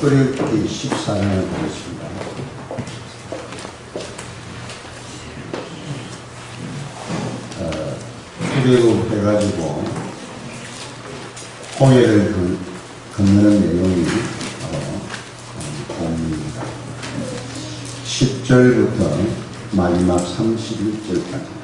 출애굽기 14장을 보겠습니다. 출애굽 해가지고 홍해를 건너는 내용이 바로 본문입니다. 10절부터 마지막 31절까지.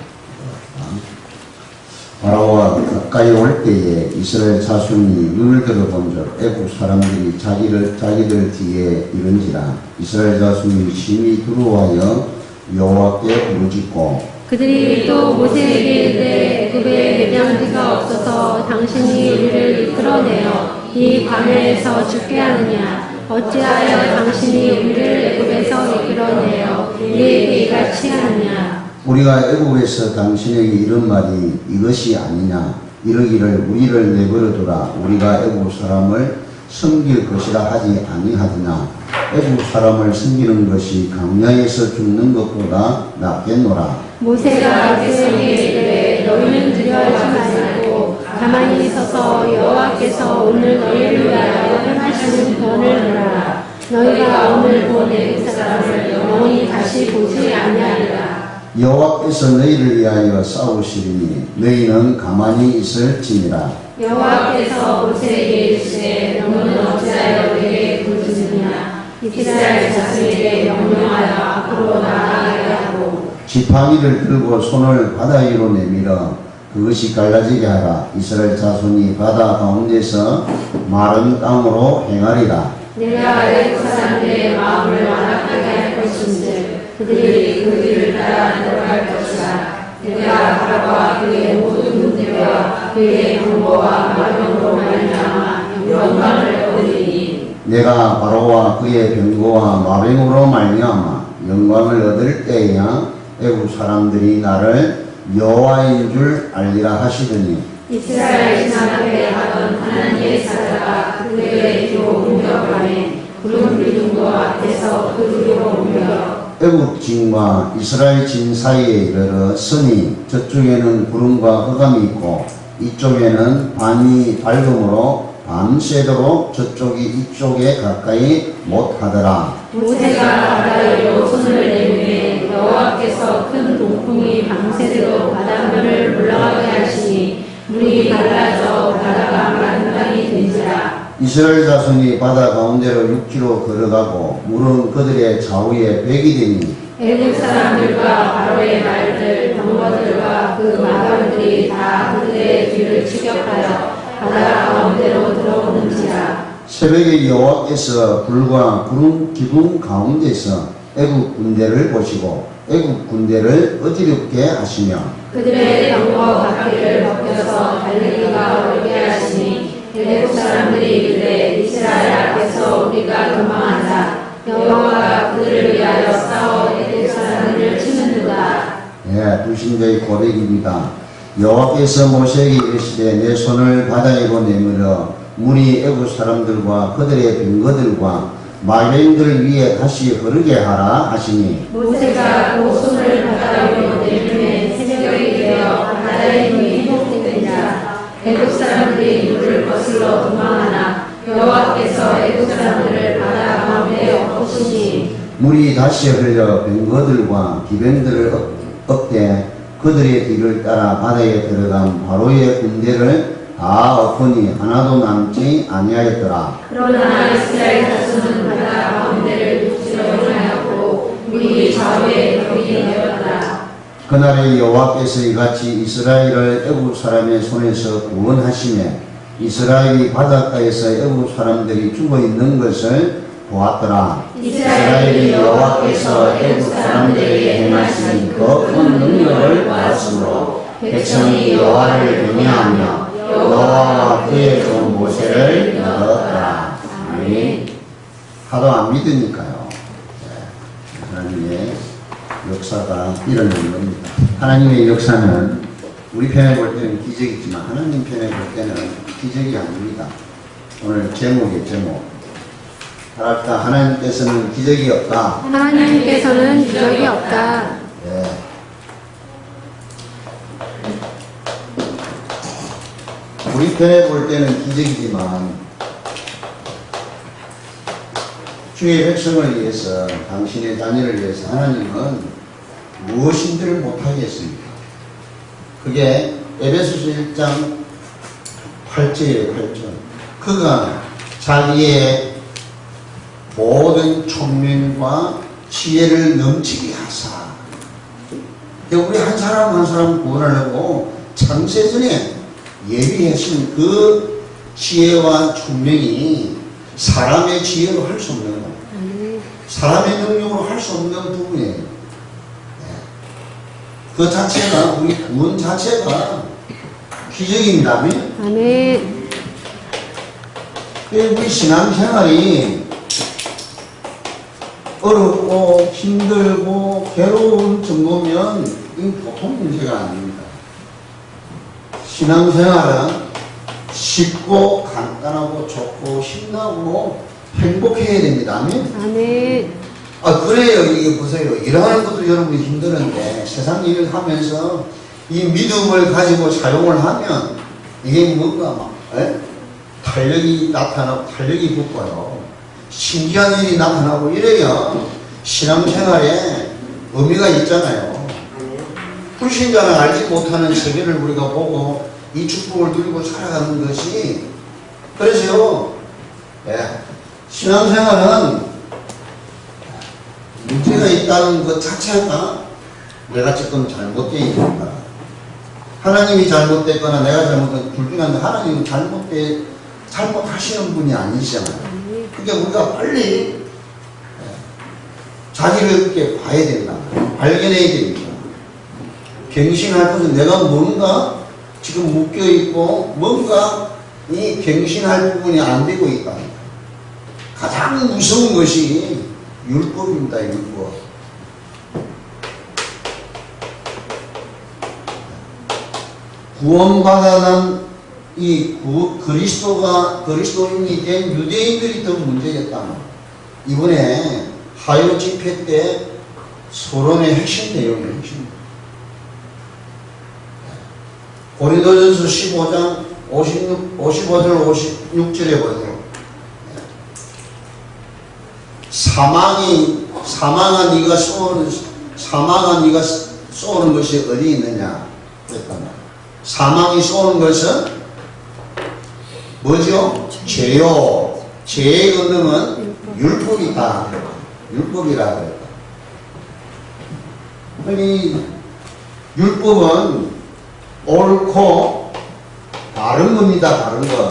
바로와 가까이 올 때에 이스라엘 자손이 눈을 들어본즉 애국 사람들이 자기들 뒤에 이른지라. 이스라엘 자손이 심히 두려워하여 여호와께 부르짖고 그들이 또 모세에게 이르되 애굽에 매장지가 없어서 당신이 우리를 이끌어내어 이 광야에서 죽게 하느냐. 어찌하여 당신이 우리를 애굽에서 이끌어내어 우리에게 이같이 하느냐. 우리가 애국에서 당신에게 이런 말이 이것이 아니냐. 이르기를 우리를 내버려두라. 우리가 애국 사람을 섬길 것이라 하지 아니하느냐. 애국 사람을 섬기는 것이 광야에서 죽는 것보다 낫겠노라. 모세가 백성에게 이르되 너희는 두려워하지 말고 가만히 서서 여호와께서 오늘 너희를 위하여 행하시는 구원을 보라. 너희가 오늘 본 애국 사람을 영원히 다시 보지 아니하리라. 여호와께서 너희를 위하여 싸우시리니 너희는 가만히 있을지니라. 여호와께서 모세에게 이르시되 너는 어찌하여 내게 부르짖느냐. 이스라엘 자손에게 명령하여 앞으로 나아가게 하고 지팡이를 들고 손을 바다 위로 내밀어 그것이 갈라지게 하라. 이스라엘 자손이 바다 가운데서 마른 땅으로 행하리라. 내가 애국 사람들의 마음을 완악하게 할 것인지 그들이 그 길을 따라 들어갈 것이라. 내가 바로와 그의 모든 군대와 그의 병거와 마병으로 말미암아 영광을 얻으리니. 내가 바로와 그의 병거와 마병으로 말미암아 영광을 얻을 때에야 애국 사람들이 나를 여호와인 줄 알리라 하시더니. 이스라엘 진압에 가던 하나님의 사자가 그들의 뒤로 옮겨가매 구름 기둥도 앞에서 그 뒤로 옮겨 애국 진과 이스라엘 진 사이에 이르러 서니 저쪽에는 구름과 흑암이 있고 이쪽에는 밤이 밝음으로 밤새도록 저쪽이 이쪽에 가까이 못하더라. 모세가 바다 위로 손을 내밀매 여호와께서 큰 동풍이 밤새도록 바닷물을 올라가게 하시니 물이 갈라져 바다가 마른 땅이 된지라. 이스라엘 자손이 바다 가운데로 육지로 걸어가고 물은 그들의 좌우에 백이 되니 애국 사람들과 바로의 말들 병거들과 그 마병들이 다 그들의 뒤를 추격하여 바다 가운데로 들어오는지라. 새벽에 여호와께서 불과 구름 기둥 가운데서 애국 군대를 보시고 애국 군대를 어지럽게 하시며 그들의 병거 바퀴를 벗겨서 달리기가 어렵게 하시니 애국 사람들이 이르되 이스라엘 앞에서 우리가 도망하자. 여호와가 그들을 위하여 싸워 애국 사람들을 치는도다. 불신자의 고백입니다. 여호와께서 모세에게 이르시되 내 손을 바다 위로 내밀어 물이 애국 사람들과 그들의 병거들과 마병들 위에 다시 흐르게 하라 하시니. 모세가 그 손을 바다 위로 내밀매 새벽이 되어 바다의 물이 회복되니라. 애국 사람들이 물을 거슬러 도망하나 여호와께서 애국 사람들을 바다 가운데 엎으시니 물이 다시 흘려 병거들과 기병들을 업되 그들의 뒤를 따라 바다에 들어간 바로의 군대를 다 엎으니 하나도 남지 아니하였더라. 그러나 이스라엘 자손은 바다 가운데를 육지로 행하였고 물이 좌우에 벽이 되었더라. 그날에 여호와께서 이같이 이스라엘을 애국 사람의 손에서 구원하시매 이스라엘이 바닷가에서 애국 사람들이 죽어 있는 것을 보았더라. 이스라엘이 여호와께서 애국 사람들에게 행하신 그 큰 능력을 보았으므로 백성이 여호와를 경외하며 여호와와 그의 종 모세를 믿었더라. 아멘. 하도 안 믿으니까요. 하나님의 역사가 일어나는 겁니다. 하나님의 역사는 우리 편에 볼 때는 기적이지만 하나님 편에 볼 때는 기적이 아닙니다. 오늘 제목의 제목. 하랄까 하나님께서는 기적이 없다. 하나님께서는 기적이 없다. 우리 편에 볼 때는 기적이지만 주의 백성을 위해서, 당신의 자녀를 위해서 하나님은 무엇인지를 못하겠습니까? 그게 에베소서 1장 8절이에요. 8절. 그가 자기의 모든 총명과 지혜를 넘치게 하사. 우리 한 사람 한 사람 구원하려고 창세전에 예비하신 그 지혜와 총명이 사람의 지혜로 할 수 없는 거예요. 사람의 능력으로 할 수 없는 부분이에요. 그 자체가, 우리 구원 자체가 기적입니다. 아멘. 우리 신앙생활이 어렵고 힘들고 괴로운 정도면 이 보통 문제가 아닙니다. 신앙생활은 쉽고 간단하고 좋고 신나고 행복해야 됩니다. 아멘. 그래요. 이게 보세요. 일하는 것도 여러분이 힘드는데 세상 일을 하면서 이 믿음을 가지고 사용을 하면 이게 뭔가 막 탄력이 나타나고 탄력이 붙고요. 신기한 일이 나타나고 이래야 신앙생활에 의미가 있잖아요. 불신자는 알지 못하는 세계를 우리가 보고 이 축복을 누리고 살아가는 것이, 그래서요, 신앙생활은 문제가 있다는 것 자체가 내가 지금 잘못되어 있는 거야. 하나님이 잘못됐거나 내가 잘못된, 둘 중에 하나, 하나님은 잘못하시는 분이 아니시잖아요. 그러니까 우리가 빨리 자기를 이렇게 봐야 된다. 발견해야 됩니다. 갱신할 것은 내가 뭔가 지금 묶여있고 뭔가 이 갱신할 부분이 안 되고 있다. 가장 무서운 것이 율법입니다. 율법. 구원받아난 이 그리스도인이 된 유대인들이 더 문제였다. 이번에 하요 집회 때 서론의 핵심 내용이에요. 핵심. 고린도전서 15장 55절 56절에 보세요. 사망한 네가 쏘는 것이 어디 있느냐 그랬단 말이에요. 사망이 쏘는 것은 뭐죠? 죄요. 죄의 권능은 율법이다. 율법이라 그랬다. 아니, 율법은 옳고 바른 겁니다. 바른 거.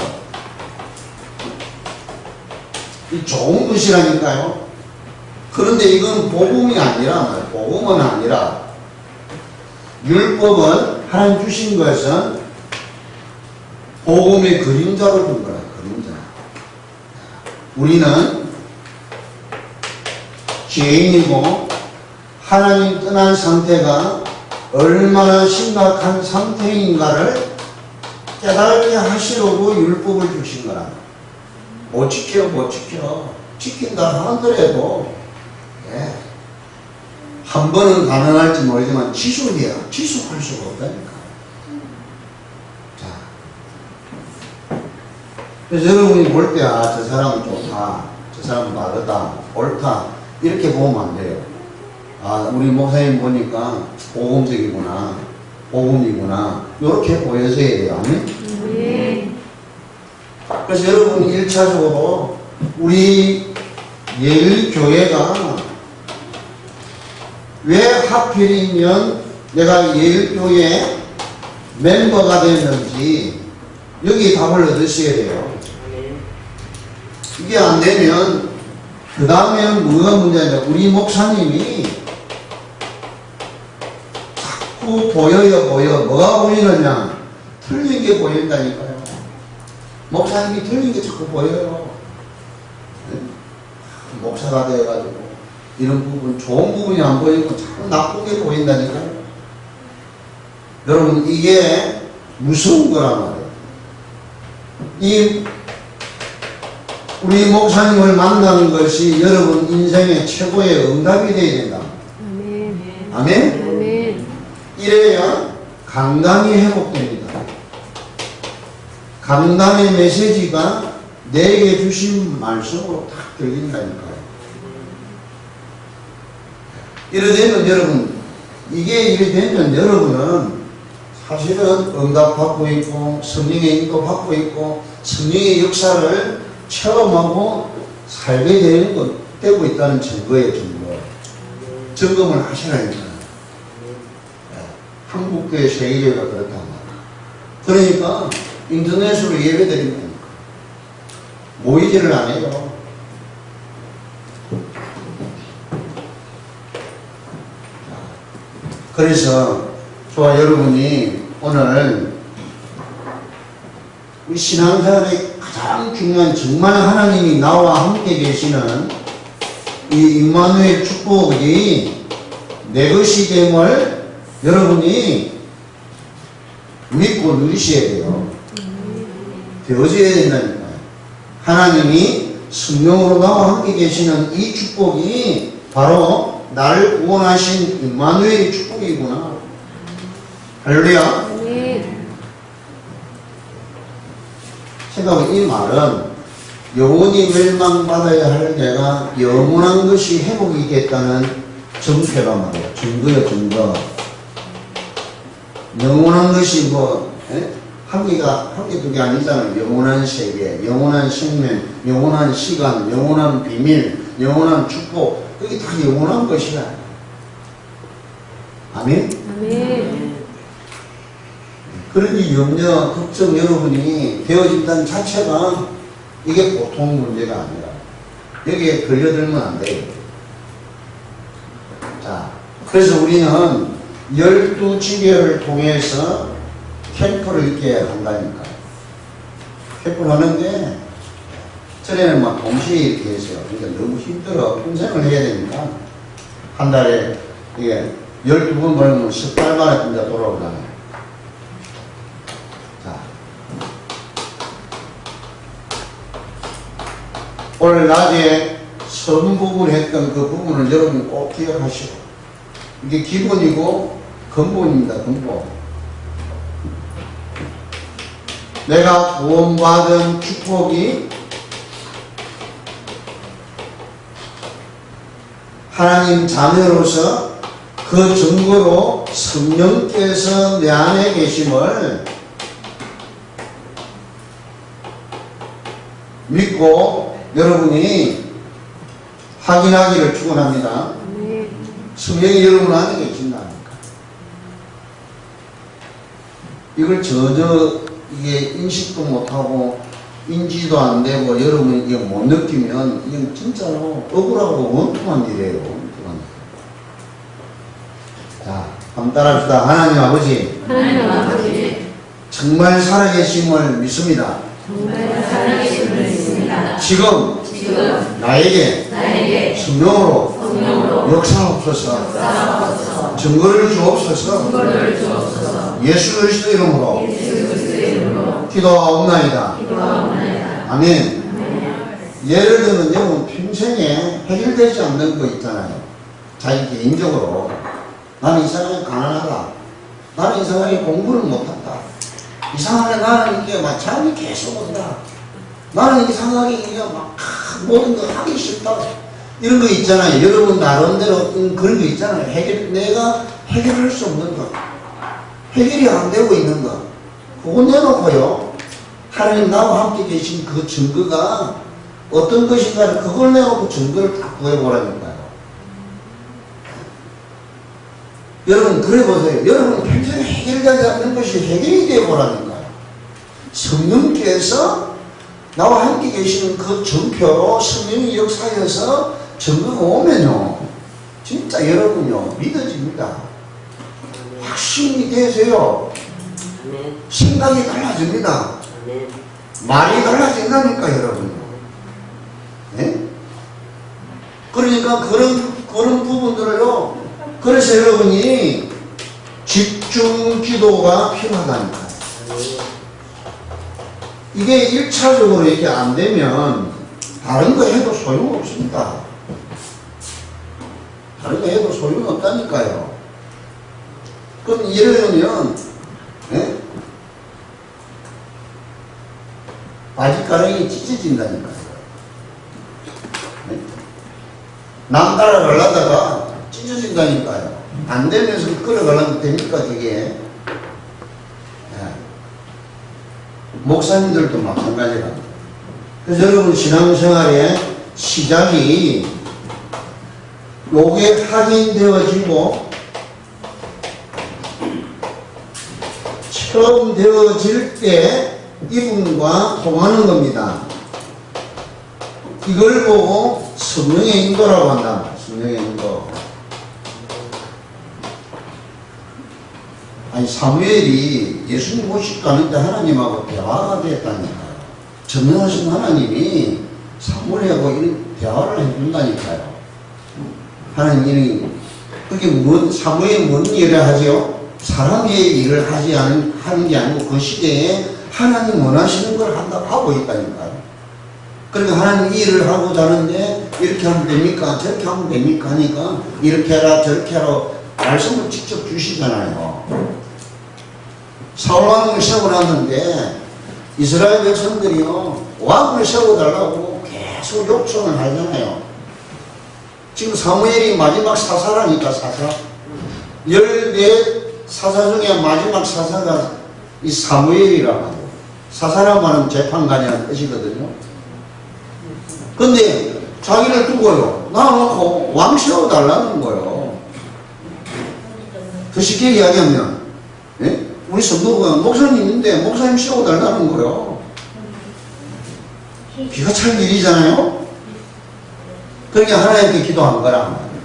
이 좋은 것이라니까요. 그런데 이건 복음이 아니라, 복음은 아니라, 율법은 하나님 주신 것은 복음의 그림자로 준 거야. 그림자. 우리는 죄인이고 하나님 떠난 상태가 얼마나 심각한 상태인가를 깨닫게 하시려고 율법을 주신 거라. 못 지켜. 지킨다 하더라도 한 번은 가능할지 모르지만 지속할 수가 없다니까. 자, 그래서 여러분이 볼 때 저 사람은 좋다, 저 사람은 다르다, 옳다 이렇게 보면 안 돼요. 우리 목사님 보니까 복음적이구나, 복음이구나 이렇게 보여져야 돼요. 아멘? 그래서 여러분 1차적으로 우리 예일교회가 왜 하필이면 내가 예일교회 멤버가 됐는지 여기 답을 얻으셔야 돼요. 이게 안 되면 그 다음에는 뭐가 문제냐, 우리 목사님이 자꾸 보여. 뭐가 보이느냐, 틀린 게 보인다니까요. 목사님이 틀린 게 자꾸 보여요. 목사가 되어가지고 이런 부분, 좋은 부분이 안 보이고 자꾸 나쁜 게 보인다니까요. 여러분, 이게 무서운 거란 말이에요. 우리 목사님을 만나는 것이 여러분 인생의 최고의 응답이 되어야 된다. 아멘? 이래야 강단이 회복됩니다. 강단의 메시지가 내게 주신 말씀으로 딱 들린다니까요. 이러되면 여러분, 이게 이러되면 여러분은 사실은 응답받고 있고 성령의 인도받고 있고 성령의 역사를 체험하고 살게 되고 있다는 증거예요. 점검을 하시라니까. 한국교회 세계교회가 그렇단 말이야. 그러니까 인터넷으로 예배드리면 모이지를 안 해요. 그래서 저와 여러분이 오늘 우리 신앙생활의 가장 중요한, 정말 하나님이 나와 함께 계시는 이 임마누엘 축복이 내 것이 됨을 여러분이 믿고 누리셔야 돼요. 되어져야 된다니까요. 하나님이 성령으로 나와 함께 계시는 이 축복이 바로 나를 구원하신 임마누엘의 축복이구나. 할렐루야. 생각해, 이 말은 영원히 멸망받아야 할 내가 영원한 것이 회복이 됐다는 증표란 말이에요. 증거요, 증거. 영원한 것이 한 개 두 개 아니잖아요. 영원한 세계, 영원한 생명, 영원한 시간, 영원한 비밀, 영원한 축복. 그게 다 영원한 것이야. 아멘? 아멘. 그러니 염려, 걱정 여러분이 되어진다는 자체가 이게 보통 문제가 아니라 여기에 걸려들면 안 돼요. 자, 그래서 우리는 12지교를 통해서 캠프를 이렇게 한다니까. 캠프를 하는데 전에는 막 동시에 이렇게 했어요. 그러니까 너무 힘들어. 평생을 해야 되니까 한 달에 이게 12번 벌면 18만원 진짜 돌아오잖아요. 자, 오늘 낮에 선 부분 했던 그 부분을 여러분 꼭 기억하시고, 이게 기본이고 근본입니다. 근본. 내가 구원받은 축복이 하나님 자녀로서 그 증거로 성령께서 내 안에 계심을 믿고 여러분이 확인하기를 축원합니다. 성령이 여러분 안에 계신다니까. 이걸 전혀 이게 인식도 못하고 인지도 안 되고 여러분이 이게 못 느끼면 이건 진짜로 억울하고 원통한 일이에요. 원통한 일. 자, 한번 따라합시다. 하나님 아버지, 하나님 아버지, 정말 살아계심을 믿습니다. 정말 살아계심을 믿습니다. 지금 나에게 성령으로 역사하옵소서. 증거를 주옵소서. 예수 그리스도 이름으로 기도하옵나이다. 아멘. 예를 들면 여러분 평생에 해결되지 않는 거 있잖아요. 자기 개인적으로 나는 이상하게 가난하다. 나는 이상하게 공부를 못한다. 이상하게 나는 이게 막 잠이 계속 온다. 나는 이상하게 이게 막 모든 거 하기 싫다. 이런 거 있잖아요. 여러분 나름대로 그런 거 있잖아요. 내가 해결할 수 없는 거, 해결이 안 되고 있는 거, 그거 내놓고요. 하나님 나와 함께 계신 그 증거가 어떤 것인가를 그걸 내놓고 증거를 딱 구해보라니까요. 여러분 그래 보세요. 여러분 평생 해결되지 않는 것이 해결이 되어보라니까요. 성령께서 나와 함께 계시는 그 증표로 성령의 역사에서 증거가 오면요, 진짜 여러분요 믿어집니다. 확신이 되세요. 생각이 달라집니다. 말이 달라진다니까 여러분. 네? 그러니까 그런 부분들을요. 그래서 여러분이 집중 기도가 필요하다니까요. 이게 1차적으로 이렇게 안 되면 다른 거 해도 소용없습니다. 다른 거 해도 소용없다니까요. 그럼 예를 들면 네? 바지가랑이 찢어진다니까요. 네? 남 따라가려다가 찢어진다니까요. 안 되면서 끌어가려면 됩니까, 그게? 예. 목사님들도 마찬가지라. 그래서 여러분 신앙생활의 시작이 요게 확인되어지고 처음 되어질 때 이분과 통하는 겁니다. 이걸 보고 성령의 인도라고 한다. 성령의 인도. 아니 사무엘이 예수님 모시고 가는데 하나님하고 대화가 됐다니까요. 전능하신 하나님이 사무엘하고 이런 대화를 해준다니까요. 하나님이 그게 사무엘이 뭔 일을 하죠? 사람의 일을 하는 게 아니고 그 시대에 하나님 원하시는 걸 한다고 하고 있다니까요. 그러니까 하나님 이 일을 하고자 하는데 이렇게 하면 됩니까? 저렇게 하면 됩니까? 하니까 이렇게 해라 저렇게 하라 말씀을 직접 주시잖아요. 사울왕을 세워놨는데 이스라엘 백성들이요 왕을 세워달라고 계속 요청을 하잖아요. 지금 사무엘이 마지막 사사라니까 사사. 14사사 중에 마지막 사사가 이 사무엘이라고 하죠. 사사라고 하는 재판관이라는 뜻이거든요. 근데 자기를 두고요 나놓고 왕 세워달라는 거예요. 더 쉽게 이야기하면 예? 우리 성도가 목사님인데 목사님 세워달라는 거예요. 기가 찰 일이잖아요. 그러니까 하나님께 기도한 거란 말이에요.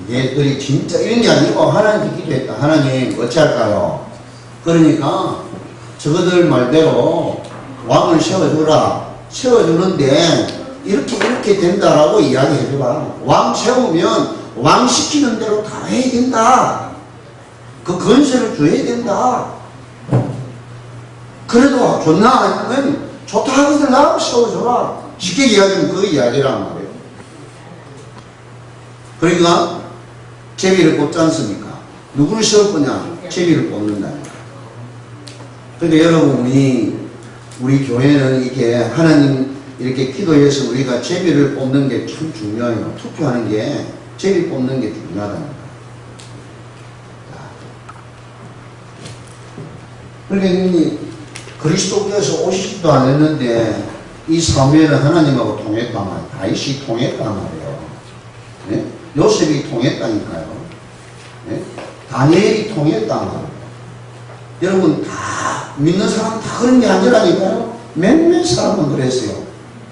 얘들이 진짜 이런 게 아니고 하나님께 기도했다. 하나님 어찌할까요? 그러니까 저거들 말대로 왕을 세워주라. 세워주는데 이렇게 된다라고 이야기해줘라. 왕 세우면 왕 시키는 대로 다 해야 된다. 그 건설을 줘야 된다. 그래도 좋나? 아니면 좋다 하거든 나 세워줘라. 쉽게 이야기하면 그 이야기란 말이에요. 그러니까 제비를 뽑지 않습니까? 누구를 세울 거냐? 제비를 뽑는다니까. 그러니까 여러분 우리 교회는 이렇게 하나님 이렇게 기도해서 우리가 제비를 뽑는 게 참 중요해요. 투표하는 게 제비 뽑는 게 중요하다는 그러니까 그리스도께서 오시지도 않았는데 이 사무엘은 하나님하고 통했단 말이에요. 다윗이 통했단 말이에요. 네? 요셉이 통했다니까요. 네? 다니엘이 통했단 말이에요. 여러분 다 믿는 사람 다 그런 게 아니라니까요. 몇몇 사람은 그랬어요.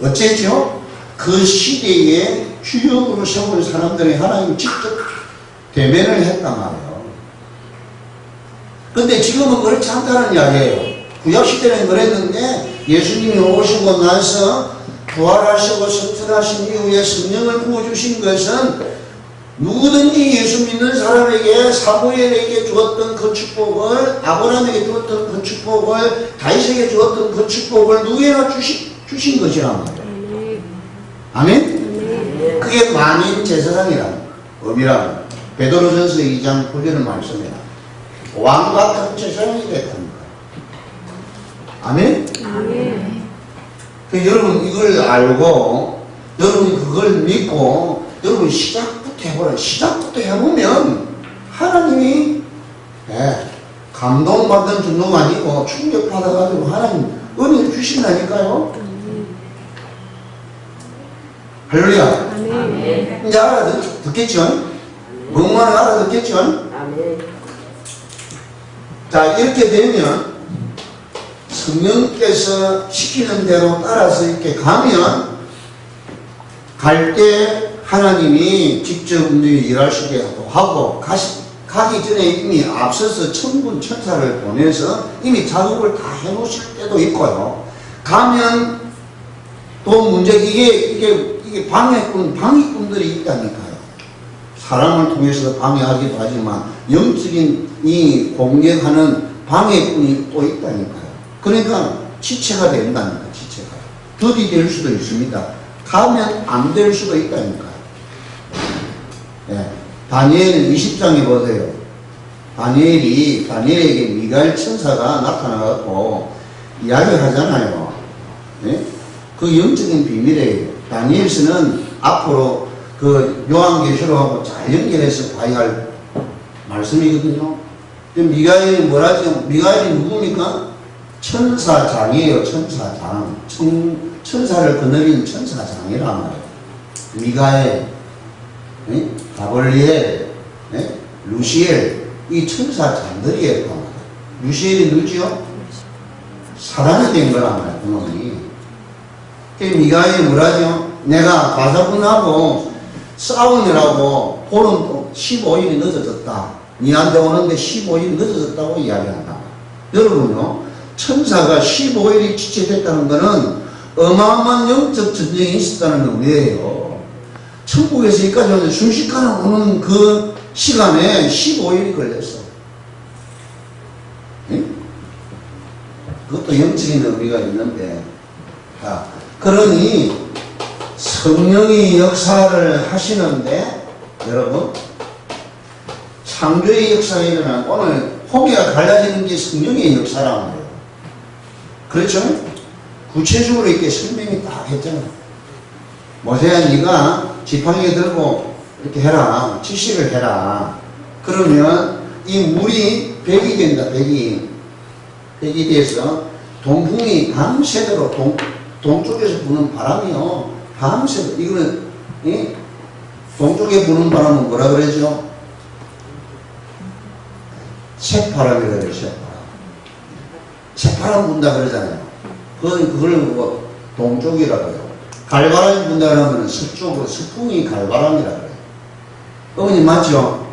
어째죠? 그 시대에 주역으로 세운 사람들이 하나님 직접 대면을 했단 말이에요. 근데 지금은 그렇지 않다는 이야기예요. 구약시대는 그랬는데 예수님이 오시고 나서 부활하시고 승천하신 이후에 성령을 부어주신 것은 누구든지 예수 믿는 사람에게 사무엘에게 주었던 그 축복을 아브라함에게 주었던 그 축복을 다윗에게 주었던 그 축복을 누구에나 주신 것이란 말이에요. 아멘? 그게 만인 제사장이라는 의미라는 베드로전서 2장 9절의 말씀이에요. 왕 같은 제사장이 됐답니다. 아멘? 아멘. 여러분 이걸 알고 여러분 그걸 믿고 여러분 시작부터 해보라. 시작부터 해보면 하나님이 감동받는 정도가 아니고 충격받아가지고 하나님 은혜를 주신다니까요. 할렐루야. 아멘. 이제 알아듣겠죠? 뭔 말을 알아듣겠죠? 아멘. 자 이렇게 되면 성령께서 시키는 대로 따라서 이렇게 가면 갈 때 하나님이 직접 일하시게 하고 가기 전에 이미 앞서서 천군 천사를 보내서 이미 작업을 다 해놓으실 때도 있고요. 가면 또 문제 이게 방해꾼들이 있다니까요. 사람을 통해서 방해하기도 하지만 영적인 이 공격하는 방해꾼이 또 있다니까요. 그러니까 지체가 된다니까. 지체가 더디 될 수도 있습니다. 가면 안 될 수도 있다니까요. 다니엘 20장에 보세요. 다니엘에게 미가엘 천사가 나타나갖고 이야기를 하잖아요. 그 영적인 비밀이에요. 다니엘서는 앞으로 그 요한계시록하고 잘 연결해서 봐야 할 말씀이거든요. 미가엘이 뭐라죠? 미가엘이 누굽니까? 천사장이에요. 천사장. 천사를 거느린 천사장이란 말이에요. 미가엘, 가벌리엘, 루시엘, 이 천사장들이에요. 루시엘이 누구죠? 사단이 된 거란 말이에요. 그놈이. 미가엘이 뭐라죠? 내가 가사분하고 싸우느라고 보는 또 15일이 늦어졌다. 니한테 오는데 15일이 늦어졌다고 이야기한다. 여러분요, 천사가 15일이 지체됐다는 것은 어마어마한 영적 전쟁이 있었다는 건 왜예요? 천국에서 여기까지 오는데 순식간에 오는 그 시간에 15일이 걸렸어. 응? 그것도 영적인 의미가 있는데, 자, 그러니 성령이 역사를 하시는데, 여러분, 창조의 역사가 일어난, 오늘 홍해가 갈라지는 게 성령의 역사란 말이에요. 그렇죠? 구체적으로 이렇게 설명이 딱 했잖아. 모세야, 네가 지팡이 들고 이렇게 해라. 지식을 해라. 그러면 이 물이 백이 된다. 백이 돼서 동풍이 밤새도록 동쪽에서 부는 바람이요. 밤새도록. 이거는 동쪽에 부는 바람은 뭐라 그러죠? 새바람이라고 해요. 새바람. 새바람 분다 그러잖아요. 그걸 뭐 동쪽이라고 해요. 갈바람이 분다 그러면 서쪽으로 서풍이 갈바람이라고 해요. 어머니 맞죠?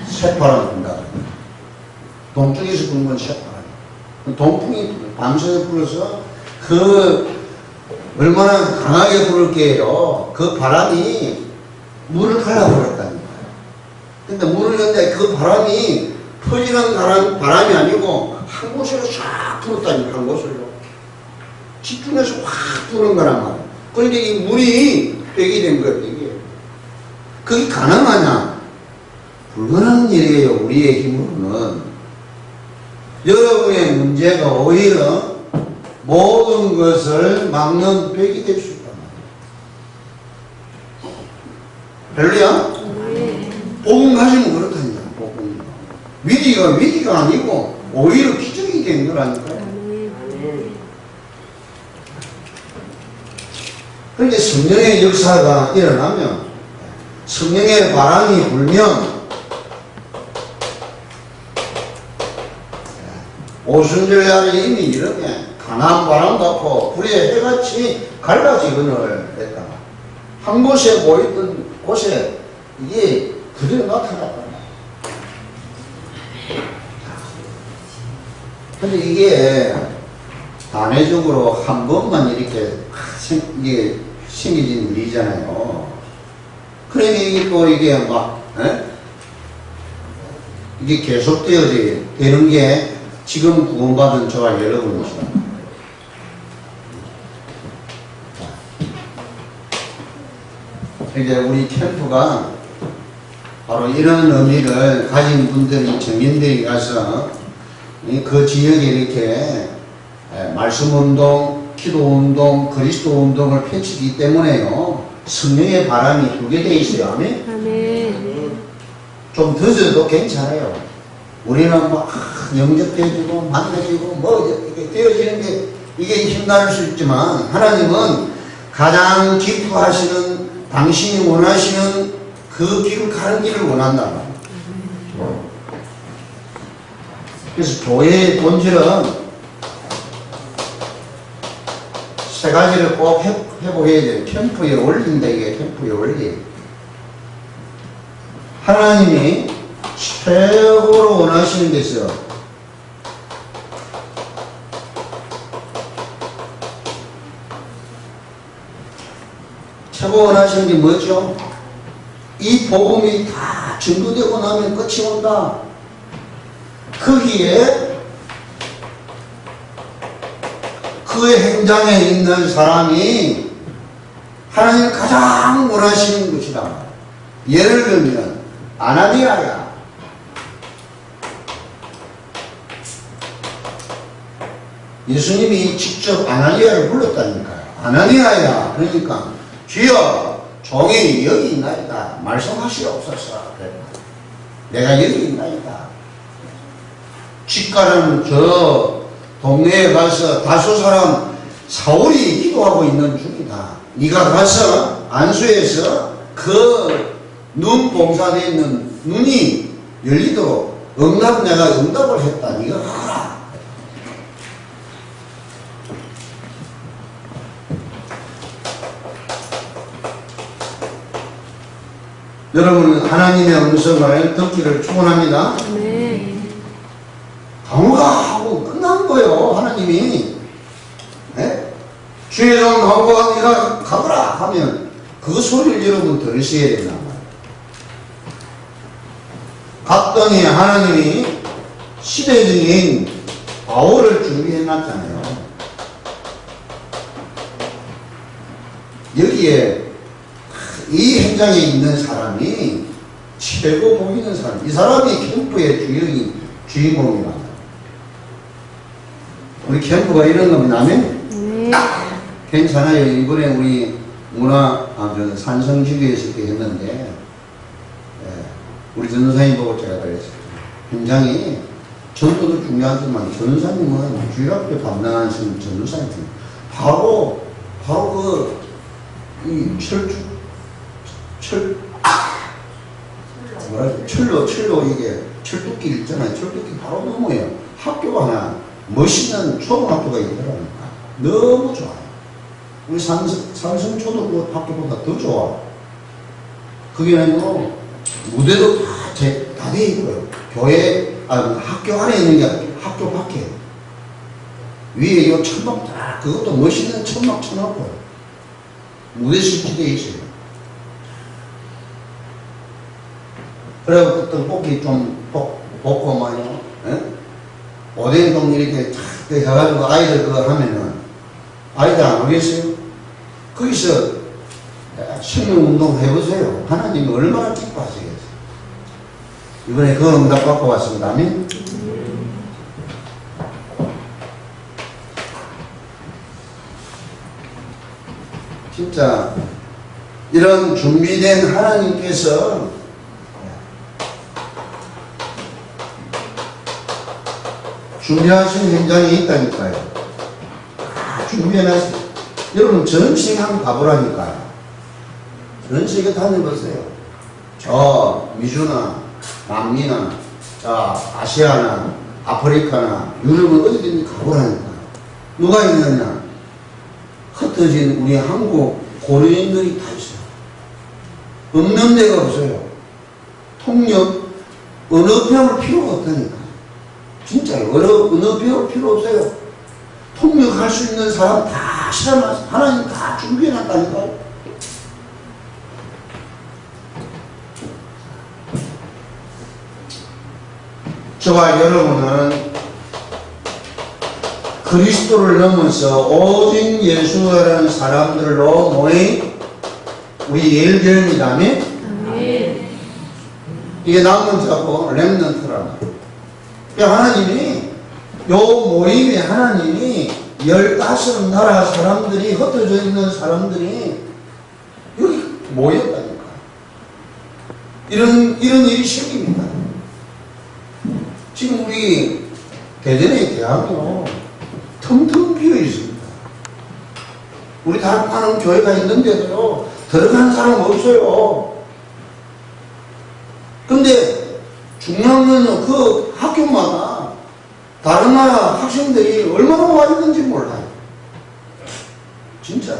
새바람 분다. 동쪽에서 부는 건 새바람. 동풍이 밤새서 불어서 얼마나 강하게 불을 게요. 그 바람이 물을 갈라버렸다니까요. 근데 물을 여는데 그 바람이 퍼지는 바람이 아니고 한 곳으로 쫙 불었다니까. 한 곳으로 집중해서 확 부는 거란 말이에요. 그런데 이 물이 백이 된 거예요. 이게 그게 가능하냐? 불가능한 일이에요. 우리의 힘으로는. 여러분의 문제가 오히려 모든 것을 막는 백이 될 수 있단 말이에요. 할렐루야? 복음 가지면 그렇다니까. 복음. 위기가 아니고 오히려 기적이 된 거라니까요. 그런데 성령의 역사가 일어나면, 성령의 바람이 불면, 오순절 날에 이미 이렇게 강한 바람 같고 불의 해같이 갈라지거늘 했다. 한 곳에 모였던 곳에 이게 그대로 나타났다. 근데 이게 단회적으로 한 번만 이렇게 이게 생겨진 일이잖아요. 그러니까 이게 또 이게 막, 이게 계속되어야 되는 게 지금 구원받은 저와 여러분이시다. 이제 우리 캠프가 바로 이런 의미를 가진 분들이, 정인들이 가서 그 지역에 이렇게 말씀운동, 기도운동, 그리스도운동을 펼치기 때문에요. 성령의 바람이 불게 돼 있어요. 아멘? 좀 늦어도 괜찮아요. 우리는 뭐 영접되어지고 만나지고 뭐 이렇게 되어지는 게 이게 힘날 수 있지만, 하나님은 가장 기뻐하시는, 당신이 원하시는 그 길을 가는 길을 원한다. 그래서 교회의 본질은 세 가지를 꼭 회복해야 돼요. 캠프의 원리인다. 이게 캠프의 원리. 하나님이 최고로 원하시는 게 있어요. 최고 원하시는 게 뭐죠? 이 복음이 다 증거되고 나면 끝이 온다. 거기에 그의 행장에 있는 사람이 하나님을 가장 원하시는 것이다. 예를 들면 아나니아야. 예수님이 직접 아나니아를 불렀다니까요. 아나니아야, 그러니까 주여 종이 여기 있나이다 말씀하시옵소서. 내가 여기 있나이다. 집가는 저 동네에 가서 다수 사람 사울이 기도하고 있는 중이다. 네가 가서 안수해서 그 눈 봉사되어 있는 눈이 열리도록 내가 응답을 했다. 네가 가라. 여러분은 하나님의 음성을 듣기를 축원합니다. 가무가 하고 끝난 거예요. 하나님이 주의 종 가무가 네가 가거라 하면 그 소리를 여러분 들으셔야 된단 말이에요. 갔더니 하나님이 시대적인 바울을 준비해 놨잖아요. 여기에 이 현장에 있는 사람이 최고 복 있는 사람, 이 사람이 캠프의 주인공이다. 우리 캠프가 이런 겁니다. 아멘? 괜찮아요. 이번에 우리 산성지교에서 이렇게 했는데, 우리 전도사님 보고 제가 그랬어요. 현장이 전도도 중요하지만 전도사님은 주일학교 담당하시는 전도사님 바로 철로 이게 철도길 있잖아요. 철도길 바로 넘어요. 학교가 하나 멋있는 초등학교가 있더라니까. 너무 좋아요. 우리 산성초등학교 학교보다 더 좋아. 그게 아니고 무대도 다 돼 있고요. 학교 안에 있는 게 아니라 학교 밖에. 위에 이 천막 그것도 멋있는 천막 쳐놓고 무대 설치되어 있어요. 그래서 떡볶이 좀 볶고 말이요. 오뎅 좀 이렇게 탁 해가지고 아이들 그거 하면은 아이들 안 오겠어요? 거기서 성령운동 해보세요. 하나님이 얼마나 기뻐하시겠어요. 이번에 그 응답 받고 왔습니다. 아멘. 진짜 이런 준비된 하나님께서 준비하신 현장이 있다니까요. 준비해놨어요. 여러분 전시회 한번 가보라니까요. 전시회 다녀보세요. 저 미주나 남미나 아시아나 아프리카나 유럽은 어디든지 가보라니까요. 누가 있느냐? 흩어진 우리 한국 고려인들이 다 있어요. 없는 데가 없어요. 통역 언어 배울 필요가 없다니까. 진짜요. 언어 배울 필요 없어요. 통역할 수 있는 사람 다 실험하세요. 하나님 다 준비해놨다니까요. 저와 여러분은 그리스도를 넘어서 오직 예수라는 사람들로 모인 우리 예일교회입니다. 이게 남은 자고 렘넌트라는 하나님이 요 모임에 하나님이 15나라 사람들이 흩어져 있는 사람들이 여기 모였다니까. 이런 일이 생깁니다. 지금 우리 대전의 대학교 텅텅 비어 있습니다. 우리 다른 많은 교회가 있는데도요, 들어가는 사람 없어요. 근데 중요한 건 그 학교마다 다른 나라 학생들이 얼마나 와 있는지 몰라요. 진짜.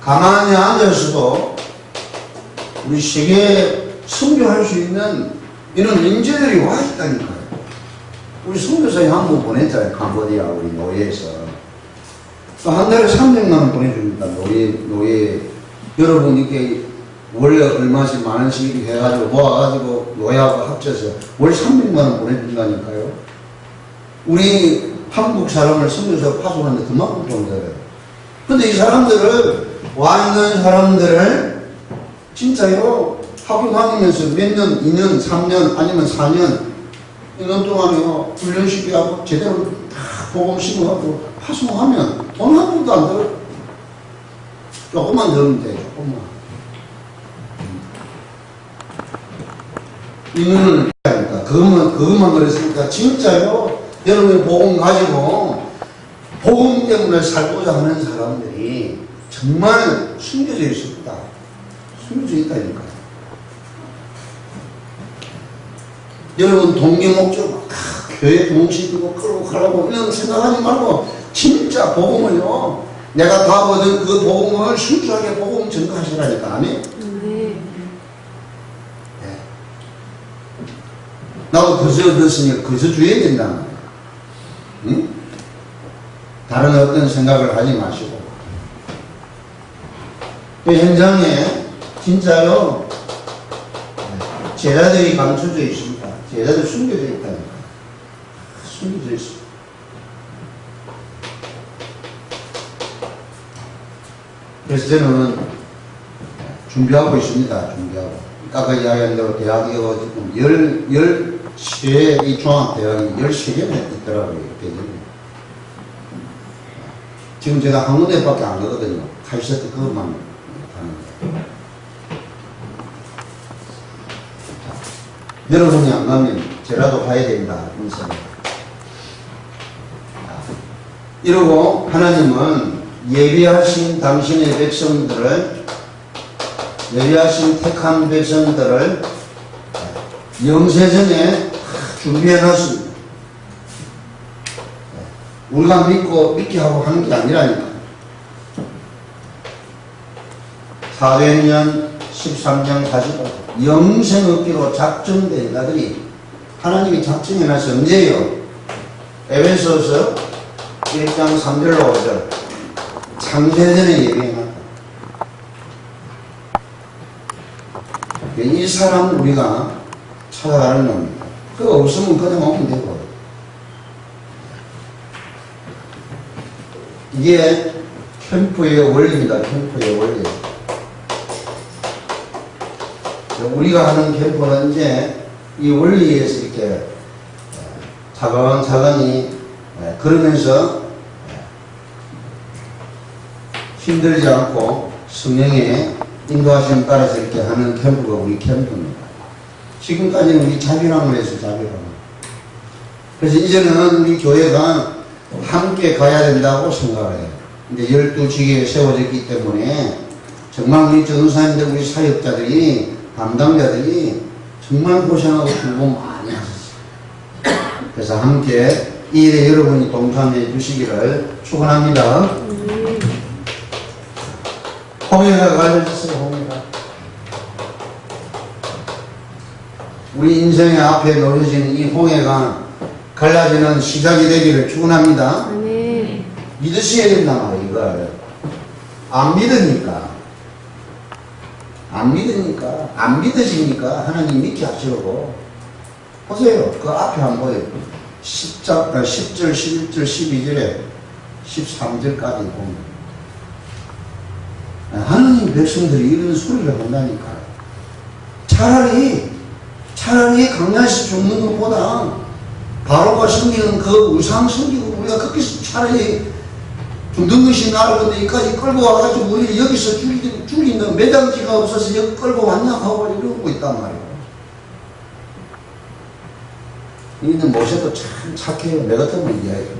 가만히 앉아서도 우리 세계에 선교할 수 있는 이런 인재들이 와 있다니까요. 우리 선교사에 한 번 보냈잖아요. 캄보디아 우리 노예에서. 한 달에 300만 원 보내줍니다. 노예. 여러분 이게 원래 얼마씩 만 원씩 이렇게 해가지고 모아가지고 노예하고 합쳐서 월 300만 원 보내준다니까요. 우리 한국 사람을 선교사 파송하는데 그만큼 돈 들어요. 근데 이 사람들을 와 있는 사람들을 진짜요, 학교 다니면서 몇 년, 2년, 3년, 아니면 4년, 이년 동안요, 훈련시키고 제대로 다 복음 심어갖고 파송하면 돈 한 푼도 안 들어. 조금만 넣으면 돼, 조금만. 이거는 그것만 그랬으니까 진짜요. 여러분이 복음 가지고 복음 때문에 살고자 하는 사람들이 정말 숨겨져 있습니다. 숨겨져 있다니까. 여러분 동기 목적 교회 동시들고 끌고 가라고 이런 생각하지 말고 진짜 복음을요. 내가 다 얻은 그 복음을 순수하게 복음 전가하시라니까. 아멘. 나도 그저 얻었으니 그저 줘야 된다는 거야. 응? 다른 어떤 생각을 하지 마시고. 그 현장에 진짜로 제자들이 감춰져 있습니다. 제자들 숨겨져 있다니까. 숨겨져 있어. 그래서 저는 준비하고 있습니다. 준비하고. 아까 이야기한 대로 대학이 지금 13개, 이 종합대학이 13개나 있더라고요. 지금 제가 한 군데밖에 안 가거든요. 카이스트 그것만 가는데. 여러분이 안 가면 저라도 가야 된다. 인생. 이러고 하나님은 예비하신 당신의 백성들을, 예비하신 택한 백성들을 영세전에 준비해 놨습니다. 우리가 믿게 하고 하는 게 아니라니까. 400년, 13년, 40년 영생 얻기로 작정된 자들이 하나님이 작정해 놨어. 언제요? 에베소서 1장 3절로 5절. 창세전에 예비해놨다. 이 사람 우리가 찾아가는 겁니다. 그거 없으면 그냥 오면 되고. 이게 캠프의 원리입니다. 캠프의 원리. 우리가 하는 캠프는 이제 이 원리에서 이렇게 차근차근히 그러면서 힘들지 않고 성령의 인도하심에 따라서 이렇게 하는 캠프가 우리 캠프입니다. 지금까지는 우리 자비랑을 해서 자비랑. 그래서 이제는 우리 교회가 함께 가야 된다고 생각을 해요. 이제 12지기에 세워졌기 때문에 정말 우리 전사님들, 우리 사역자들이, 담당자들이 정말 고생하고 수고 많이 하셨어요. 그래서 함께 이 일에 여러분이 동참해 주시기를 축원합니다. 홍해가 갈라졌어요. 홍해가. 우리 인생의 앞에 놓여지는 이 홍해가 갈라지는 시작이 되기를 축원합니다. 믿으셔야 된다 말이야. 이걸 안 믿으니까, 안 믿어지니까 하나님 믿게 하시려고. 보세요. 그 앞에 한번 보여요. 10절, 11절, 12절에 13절까지 보면 하나님 백성들이 이런 소리를 한다니까. 차라리 강야시 죽는 것보다 바로가 섬기는 그 우상 섬기고 우리가 거기서 차라리 죽는 것이 나을 건데 여기까지 끌고 와가지고 우리를 여기서 죽이는 매장지가 없어서 여기 끌고 왔냐 하고 이러고 있단 말이에요. 이는 모세도 참 착해요. 내 같으면 이제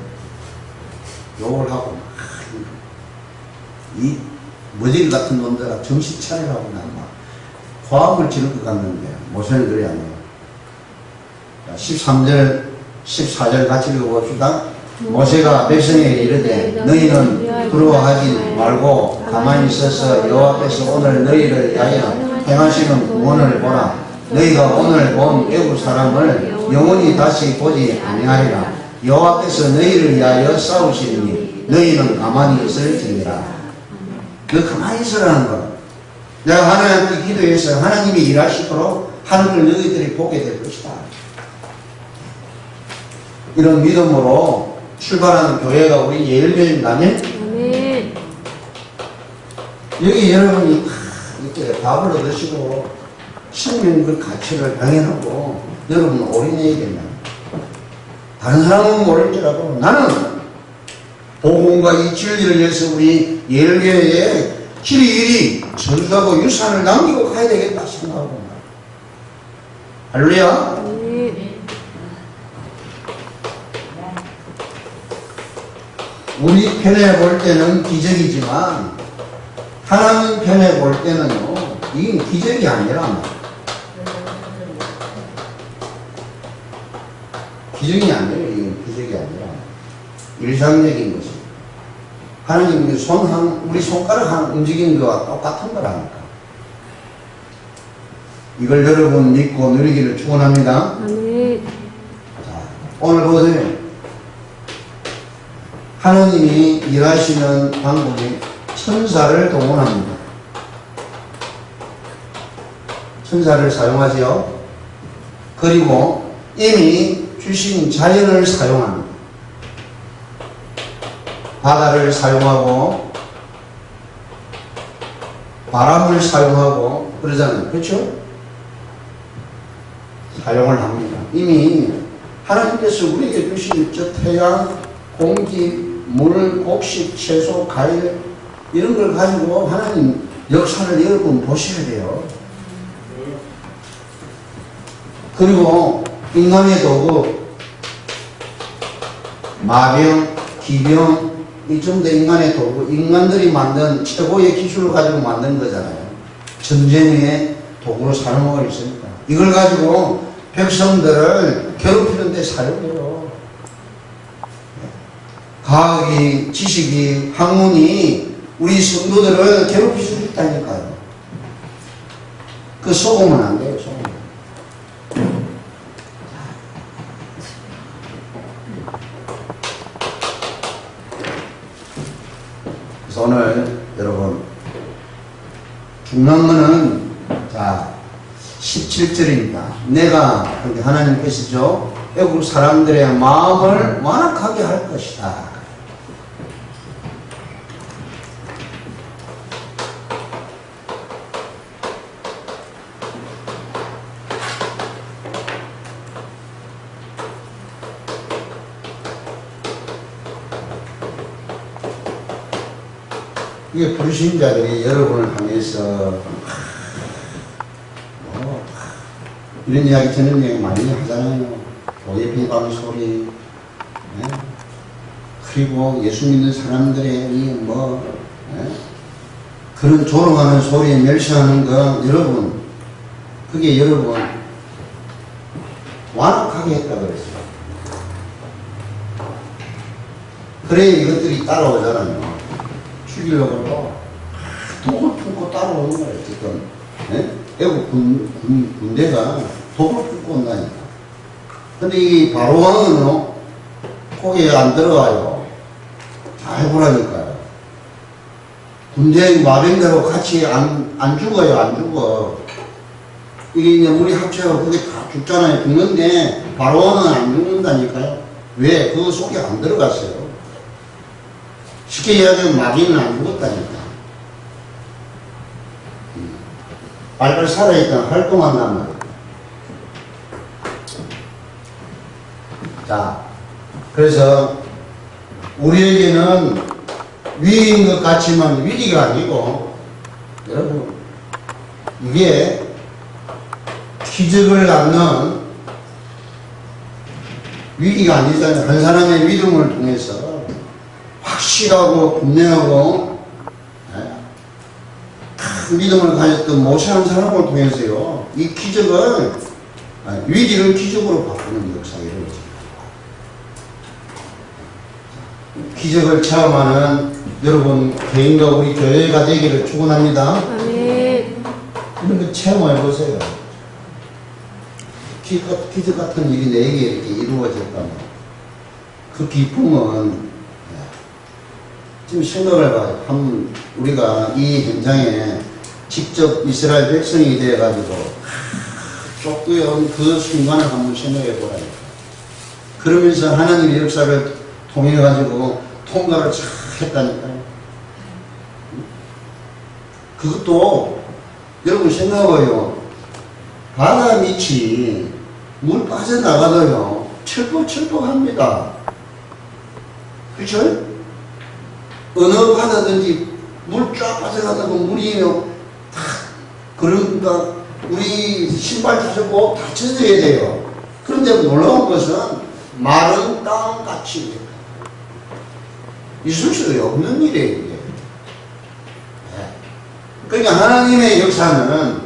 욕을 하고 이 머지리 같은 놈들아 정신 차리라고 막 화음을 지를 것 같는데 모세는 그래 아니에요. 13절 14절 같이 읽어봅시다. 모세가 백성에게 이르되 너희는 부러워하지 말고 가만히 있어서 여호와께서 오늘 너희를 위하여 행하시는 구원을 보라. 너희가 오늘 본 애국 사람을 영원히 다시 보지 아니하리라. 여호와께서 너희를 위하여 싸우시니 너희는 가만히 있을지니라. 너 가만히 있으라는 거. 내가 하나님께 기도해서 하나님이 일하시도록 하는 걸 너희들이 보게 될 것이다. 이런 믿음으로 출발하는 교회가 우리 예일교회입니다. 아멘. 여기 여러분이 이렇게 밥을 얻으시고 생명 그 가치를 당연하고 여러분은 올인해야 된다. 다른 사람은 모를지라도 나는 복음과 이 진리를 위해서 우리 예일교회에 일일이 전수하고 유산을 남기고 가야 되겠다 생각하고. 할렐루야. 우리 편에 볼 때는 기적이지만 하나님 편에 볼 때는요, 이게 기적이 아니라 기적이 아니에요. 이게 기적이 아니라 일상적인 것이. 하나님 우리 손가락 한 움직이는 거와 똑같은 거라니까. 이걸 여러분 믿고 누리기를 축원합니다. 자, 오늘 보세요. 하나님이 일하시는 방법이 천사를 동원합니다. 천사를 사용하세요. 그리고 이미 주신 자연을 사용합니다. 바다를 사용하고 바람을 사용하고 그러잖아요. 그렇죠? 사용을 합니다. 이미 하나님께서 우리에게 주신 저 태양, 공기, 물, 곡식, 채소, 과일 이런 걸 가지고 하나님 역사를 여러분 보셔야 돼요. 그리고 인간의 도구, 마병, 기병, 이 정도 인간의 도구, 인간들이 만든 최고의 기술을 가지고 만든 거잖아요. 전쟁의 도구로 사용하고 있으니까. 이걸 가지고 백성들을 괴롭히는 데 사용해요. 과학이, 지식이, 학문이 우리 성도들을 괴롭힐 수 있다니까요. 그 속으면 안 돼요, 속으면. 그래서 오늘 여러분 중요한 거는 자 17절입니다. 내가 하나님께서죠 애국 사람들의 마음을 완악하게 할 것이다. 이게 불신자들이 여러분을 향해서 이런 이야기 저런 이야기 많이 하잖아요. 교회 비방 소리, 그리고 예수 믿는 사람들의 그런 조롱하는 소리에 멸시하는 거 여러분, 그게 여러분 완악하게 했다 그랬어요. 그래 이것들이 따라오잖아요. 죽이려고 독을 품고 따라오는 거예요. 지금 애국 군대가 독을 품고 온다니까. 근데 이 바로왕은 거기에 안 들어가요. 잘 보라니까요. 군대 마병대로 같이 안 죽어요. 안 죽어. 이게 이제 우리 합체하고 그게 다 죽잖아요. 죽는데 바로왕은 안 죽는다니까요. 왜? 그거 속에 안 들어갔어요. 쉽게 이야기하면 마귀는 안 죽었다니까. 발발 살아있다 활동한단 말이에요. 자, 그래서 우리에게는 위기인 것 같지만 위기가 아니고 여러분 이게 기적을 낳는 위기가 아니잖아요. 한 사람의 믿음을 통해서 확실하고 분명하고 큰 믿음을 가졌던 모세 한 사람을 통해서요 이 기적을 위기를 기적으로 바꾸는 역사가 이루어집니다. 기적을 체험하는 여러분 개인과 우리 교회가 되기를 축원합니다. 아멘. 이런 거 체험해 보세요. 기적 같은 일이 내게 이렇게 이루어졌다면 그 기쁨은 지금 생각을 해봐요. 우리가 이 현장에 직접 이스라엘 백성이 되어가지고 쫓겨온 그 순간을 한번 생각해 보라요. 그러면서 하나님의 역사를 통해가지고 통과를 잘 했다니까요. 그것도 여러분 생각해봐요. 바다 밑이 물 빠져나가도요 철퍽철퍽합니다. 그렇죠? 어느 바다든지 물 쫙 빠져가다가 물이요 다 그러니까 우리 신발 주셨고 다 젖어야 돼요. 그런데 놀라운 것은 마른 땅같이 있을 수 없는 일이에요. 이게. 그러니까 하나님의 역사는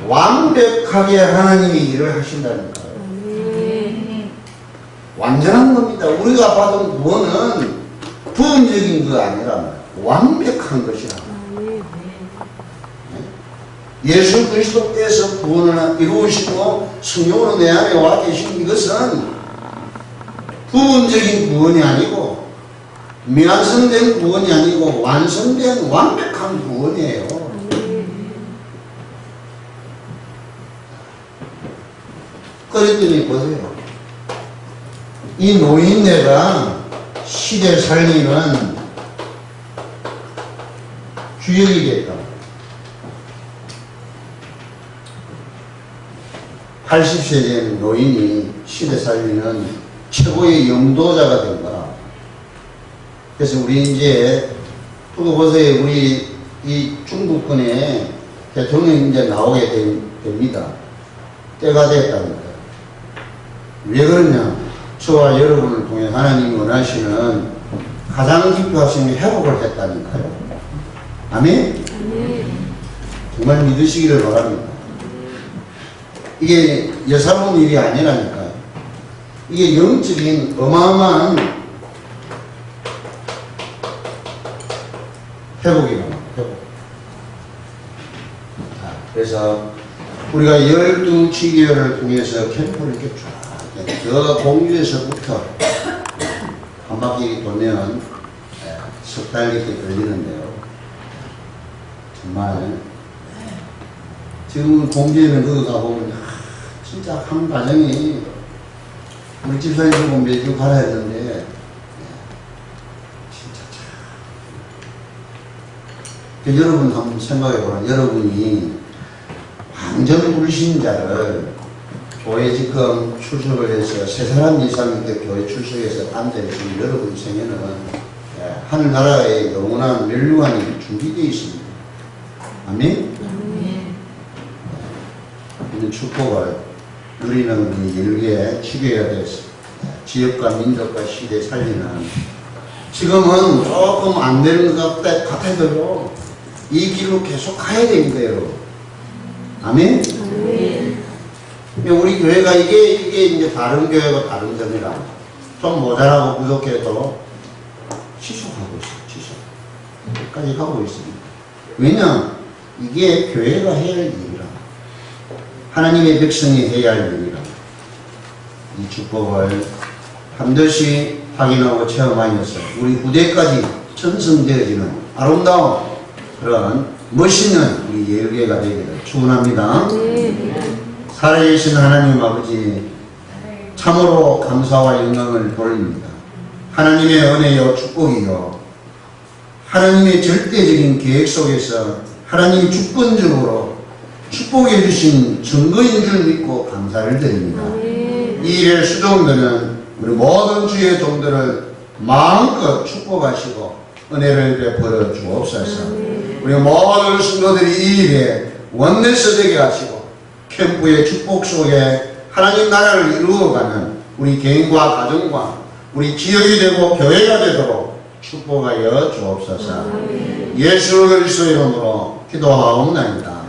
완벽하게 하나님이 일을 하신다니까요. 완전한 겁니다. 우리가 받은 구원은 부분적인 거 아니라 완벽한 것이라. 예수 그리스도께서 구원을 이루시고 성령으로 내 안에 와 계신 이것은 부분적인 구원이 아니고 미완성된 구원이 아니고 완성된 완벽한 구원이에요. 그랬더니 보세요. 이 노인네가 시대 살리는 주역이 됐다. 80세 된 노인이 시대 살리는 최고의 영도자가 된 거라. 그래서 우리 이제 또 보세요. 우리 이 중국군에 대통령이 이제 나오게 됩니다. 때가 됐답니다. 왜 그러냐? 저와 여러분을 통해 하나님이 원하시는 가장 기뻐하시는 회복을 했다니까요. 아멘? 정말 믿으시기를 바랍니다. 이게 여사분 일이 아니라니까요. 이게 영적인 어마어마한 회복이에요. 회복. 그래서 우리가 12지교를 통해서 캠프를 이렇게 쫙, 저 공주에서부터 한 바퀴 돌면 석 달 이렇게 걸리는데요. 정말 지금 공주에는 거기 가보면 진짜 한 가정이 우리 집사님 보고 매주 가라 했는데 진짜 참. 여러분 한번 생각해보라. 여러분이 완전 불신자를 교회 지금 출석을 해서 세 사람 이상 이렇게 교회 출석해서 앉아있으면 여러분 생에는 하늘나라에 영원한 멸류관이 준비되어 있습니다. 아멘? 이런 축복을 누리는 우리 일개 지교회가 돼서 지역과 민족과 시대 살리는 지금은 조금 안 되는 것 같아도요 이 길로 계속 가야 됩니다, 여러분. 아멘? 우리 교회가 이게 이제 다른 교회고 다른 점이라 좀 모자라고 부족해도 지속하고 있어요. 지속. 끝까지 가고 있습니다. 왜냐? 이게 교회가 해야 할 일이라. 하나님의 백성이 해야 할 일이라. 이 축복을 반드시 확인하고 체험하여서 우리 후대까지 전승되어지는 아름다운 그런 멋있는 우리 예배가 되기를 축원합니다. 살아계신 하나님 아버지 참으로 감사와 영광을 돌립니다. 하나님의 은혜요 축복이요 하나님의 절대적인 계획 속에서 하나님이 주권적으로 축복해 주신 증거인 줄 믿고 감사를 드립니다. 이 일의 수종들은 우리 모든 주의 종들을 마음껏 축복하시고 은혜를 베풀어 주옵소서. 우리 모든 성도들이 이 일에 원내서 되게 하시고 캠프의 축복 속에 하나님 나라를 이루어가는 우리 개인과 가정과 우리 지역이 되고 교회가 되도록 축복하여 주옵소서. 예수 그리스도 이름으로 기도하옵나이다.